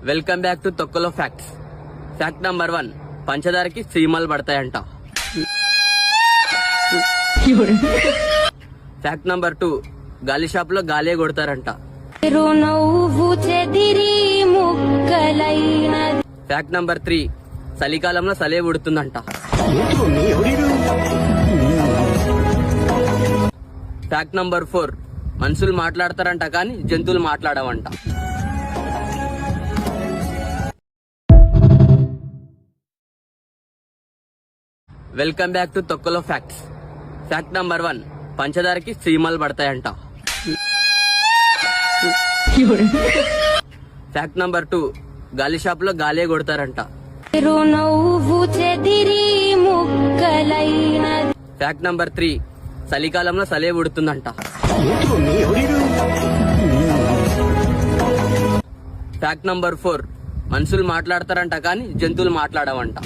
Welcome back to తొక్కలో facts. Fact number 1, పంచదారకి చీమలు పడతాయంట. Fact number 2, గాలి షాప్ లో గాలే కొడతారంట. ఫ్యాక్ట్ నంబర్ 3, చలికాలంలో సలే ఉడుతుందంట. ఫ్యాక్ట్ నంబర్ 4, మనుషులు మాట్లాడతారంట కానీ జంతువులు మాట్లాడవంట. వెల్కమ్ బ్యాక్ టు తొక్కలో ఫ్యాక్ట్స్. ఫ్యాక్ట్ నంబర్ 1, పంచదారకి చీమలు పడతాయంట. ఫ్యాక్ట్ నంబర్ 2, గాలి షాప్ లో గాలే కొడతారంట. ఫ్యాక్ట్ నంబర్ 3, చలికాలంలో సలే ఉడుతుందంట. ఫ్యాక్ట్ నంబర్ 4, మనుషులు మాట్లాడతారంట కానీ జంతువులు మాట్లాడవంట.